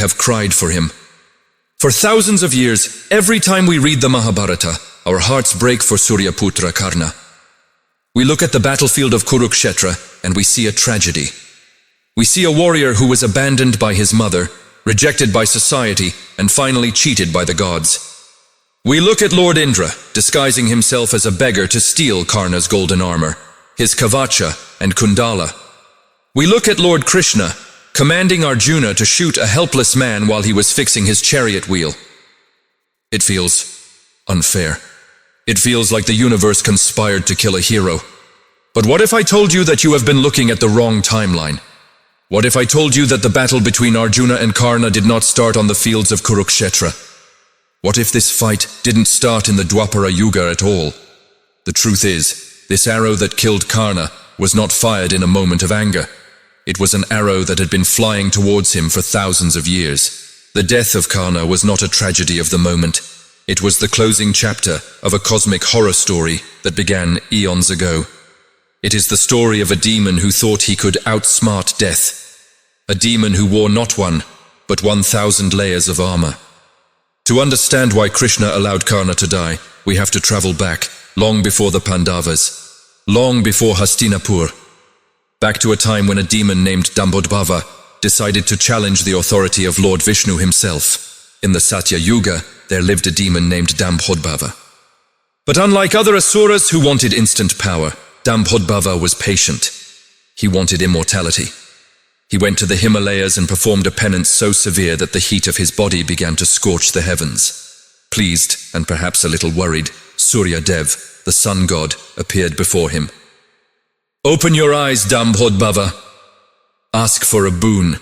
have cried for him. For thousands of years, every time we read the Mahabharata, our hearts break for Suryaputra Karna. We look at the battlefield of Kurukshetra and we see a tragedy. We see a warrior who was abandoned by his mother, rejected by society, and finally cheated by the gods. We look at Lord Indra, disguising himself as a beggar to steal Karna's golden armor, his Kavacha and Kundala. We look at Lord Krishna, commanding Arjuna to shoot a helpless man while he was fixing his chariot wheel. It feels unfair. It feels like the universe conspired to kill a hero. But what if I told you that you have been looking at the wrong timeline? What if I told you that the battle between Arjuna and Karna did not start on the fields of Kurukshetra? What if this fight didn't start in the Dwapara Yuga at all? The truth is, this arrow that killed Karna was not fired in a moment of anger. It was an arrow that had been flying towards him for thousands of years. The death of Karna was not a tragedy of the moment. It was the closing chapter of a cosmic horror story that began eons ago. It is the story of a demon who thought he could outsmart death. A demon who wore not one, but 1,000 layers of armor. To understand why Krishna allowed Karna to die, we have to travel back, long before the Pandavas, long before Hastinapur, back to a time when a demon named Dambhodbhava decided to challenge the authority of Lord Vishnu himself. In the Satya Yuga, there lived a demon named Dambhodbhava. But unlike other asuras who wanted instant power, Dambhodbhava was patient. He wanted immortality. He went to the Himalayas and performed a penance so severe that the heat of his body began to scorch the heavens. Pleased, and perhaps a little worried, Suryadev, the sun god, appeared before him. "Open your eyes, Dambhodbhava. Ask for a boon."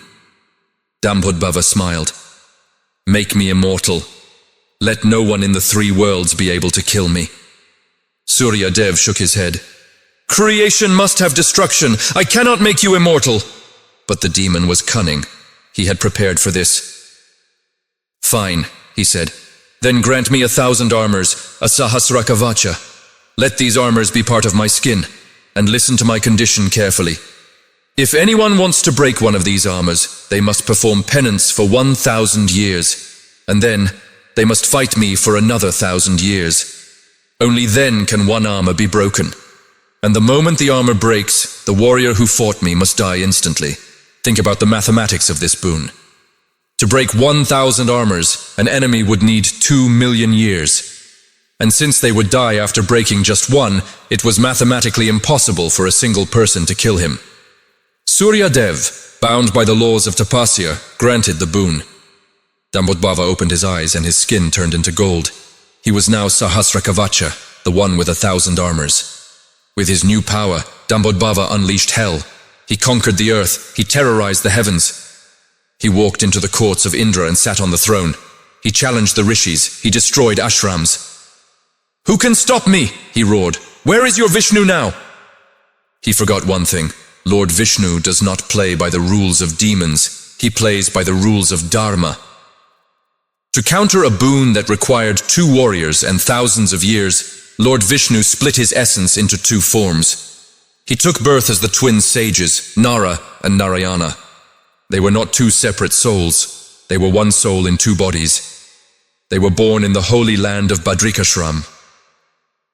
Dambhodbhava smiled. "Make me immortal. Let no one in the 3 worlds be able to kill me." Suryadev shook his head. "Creation must have destruction. I cannot make you immortal." But the demon was cunning. He had prepared for this. "Fine," he said. "Then grant me 1,000 armors, a Sahasrakavacha. Let these armors be part of my skin, and listen to my condition carefully. If anyone wants to break one of these armors, they must perform penance for 1,000 years, and then they must fight me for another 1,000 years. Only then can one armor be broken. And the moment the armor breaks, the warrior who fought me must die instantly. Think about the mathematics of this boon. To break 1,000 armors, an enemy would need 2 million years. And since they would die after breaking just one, it was mathematically impossible for a single person to kill him." Suryadev, bound by the laws of tapasya, granted the boon. Dambhodbhava opened his eyes and his skin turned into gold. He was now Sahasrakavacha, the one with 1,000 armors. With his new power, Dambhodbhava unleashed hell. He conquered the earth. He terrorized the heavens. He walked into the courts of Indra and sat on the throne. He challenged the rishis. He destroyed ashrams. "Who can stop me?" he roared. "Where is your Vishnu now?" He forgot one thing. Lord Vishnu does not play by the rules of demons. He plays by the rules of dharma. To counter a boon that required 2 warriors and thousands of years, Lord Vishnu split his essence into 2 forms. He took birth as the twin sages, Nara and Narayana. They were not 2 separate souls. They were one soul in 2 bodies. They were born in the holy land of Badrikashram.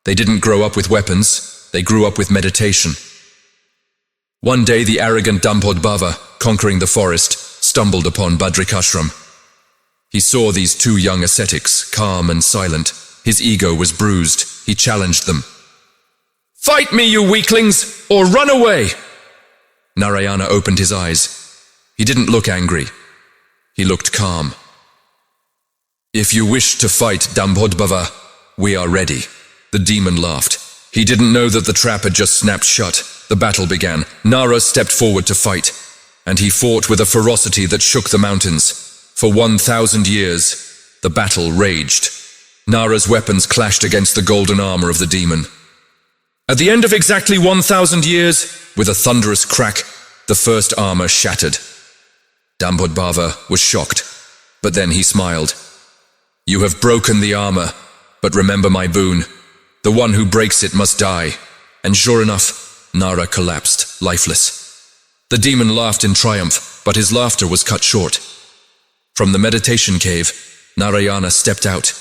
They didn't grow up with weapons. They grew up with meditation. One day the arrogant Dambhodbhava, conquering the forest, stumbled upon Badrikashram. He saw these 2 young ascetics, calm and silent. His ego was bruised. He challenged them. "Fight me, you weaklings, or run away!" Narayana opened his eyes. He didn't look angry. He looked calm. "If you wish to fight, Dambhodbhava, we are ready." The demon laughed. He didn't know that the trap had just snapped shut. The battle began. Nara stepped forward to fight, and he fought with a ferocity that shook the mountains. For 1,000 years, the battle raged. Nara's weapons clashed against the golden armor of the demon. At the end of exactly 1,000 years, with a thunderous crack, the first armor shattered. Dambhodbhava was shocked, but then he smiled. "You have broken the armor, but remember my boon. The one who breaks it must die." And sure enough, Nara collapsed, lifeless. The demon laughed in triumph, but his laughter was cut short. From the meditation cave, Narayana stepped out.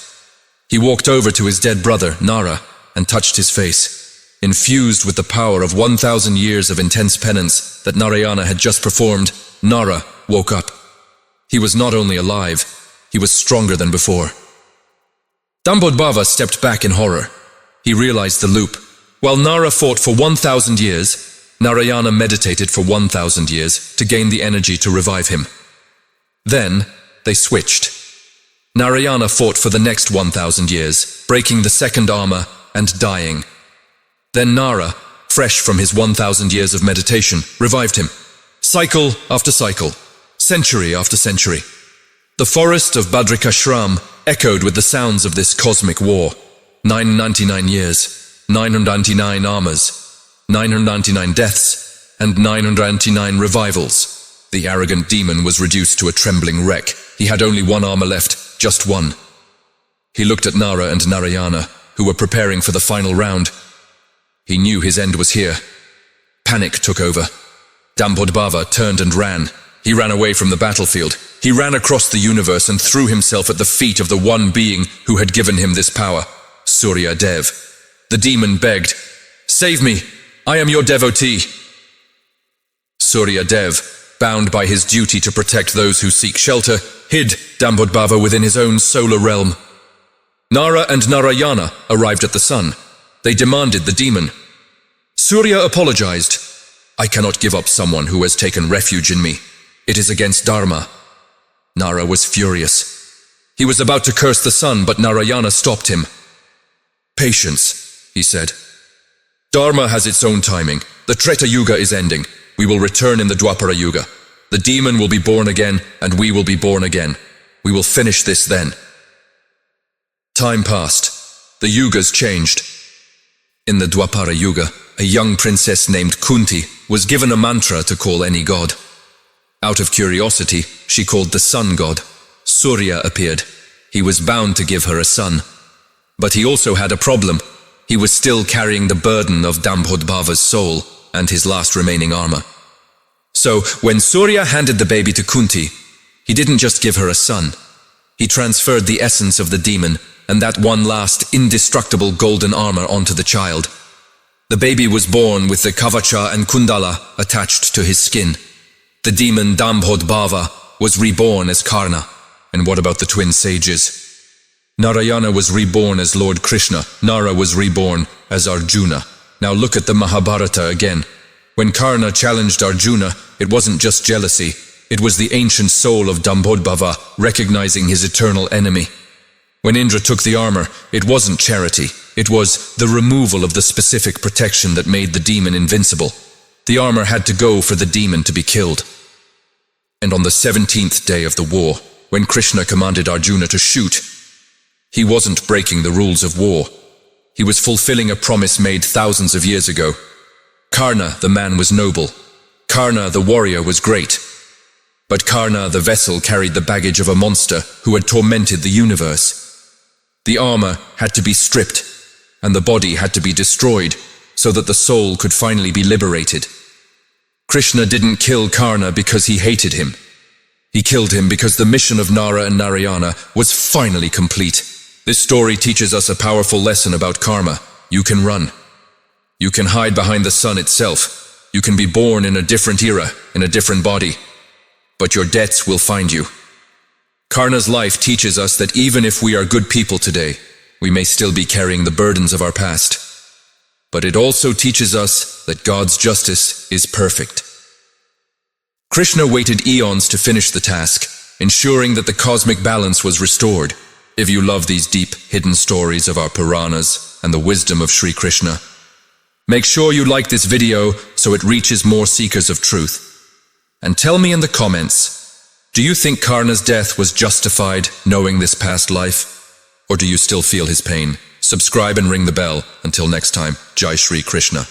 He walked over to his dead brother, Nara, and touched his face. Infused with the power of 1,000 years of intense penance that Narayana had just performed, Nara woke up. He was not only alive, he was stronger than before. Dambhodbhava stepped back in horror. He realized the loop. While Nara fought for 1,000 years, Narayana meditated for 1,000 years to gain the energy to revive him. Then, they switched. Narayana fought for the next 1,000 years, breaking the second armor and dying. Then Nara, fresh from his 1,000 years of meditation, revived him. Cycle after cycle, century after century. The forest of Badrikashram echoed with the sounds of this cosmic war. 999 years, 999 armors, 999 deaths, and 999 revivals. The arrogant demon was reduced to a trembling wreck. He had only one armor left, just one. He looked at Nara and Narayana, who were preparing for the final round. He knew his end was here. Panic took over. Dambhodbhava turned and ran. He ran away from the battlefield. He ran across the universe and threw himself at the feet of the one being who had given him this power, Surya Dev. The demon begged, "Save me! I am your devotee." Surya Dev, bound by his duty to protect those who seek shelter, hid Dambhodbhava within his own solar realm. Nara and Narayana arrived at the sun. They demanded the demon. Surya apologized. "I cannot give up someone who has taken refuge in me. It is against Dharma." Nara was furious. He was about to curse the sun, but Narayana stopped him. "Patience," he said. "Dharma has its own timing. The Treta Yuga is ending. We will return in the Dwapara Yuga. The demon will be born again, and we will be born again. We will finish this then." Time passed. The Yugas changed. In the Dwapara Yuga, a young princess named Kunti was given a mantra to call any god. Out of curiosity, she called the sun god. Surya appeared. He was bound to give her a son. But he also had a problem. He was still carrying the burden of Dambhodbhava's soul and his last remaining armor. So, when Surya handed the baby to Kunti, he didn't just give her a son. He transferred the essence of the demon and that one last indestructible golden armor onto the child. The baby was born with the Kavacha and Kundala attached to his skin. The demon Dambhodbhava was reborn as Karna. And what about the twin sages? Narayana was reborn as Lord Krishna. Nara was reborn as Arjuna. Now look at the Mahabharata again. When Karna challenged Arjuna, it wasn't just jealousy. It was the ancient soul of Dambhodbhava recognizing his eternal enemy. When Indra took the armor, it wasn't charity. It was the removal of the specific protection that made the demon invincible. The armor had to go for the demon to be killed. And on the 17th day of the war, when Krishna commanded Arjuna to shoot, he wasn't breaking the rules of war. He was fulfilling a promise made thousands of years ago. Karna, the man, was noble. Karna, the warrior, was great. But Karna, the vessel, carried the baggage of a monster who had tormented the universe. The armor had to be stripped, and the body had to be destroyed, so that the soul could finally be liberated. Krishna didn't kill Karna because he hated him. He killed him because the mission of Nara and Narayana was finally complete. This story teaches us a powerful lesson about karma. You can run. You can hide behind the sun itself. You can be born in a different era, in a different body. But your debts will find you. Karna's life teaches us that even if we are good people today, we may still be carrying the burdens of our past. But it also teaches us that God's justice is perfect. Krishna waited eons to finish the task, ensuring that the cosmic balance was restored. If you love these deep, hidden stories of our Puranas and the wisdom of Sri Krishna, make sure you like this video so it reaches more seekers of truth. And tell me in the comments, do you think Karna's death was justified knowing this past life? Or do you still feel his pain? Subscribe and ring the bell. Until next time, Jai Shri Krishna.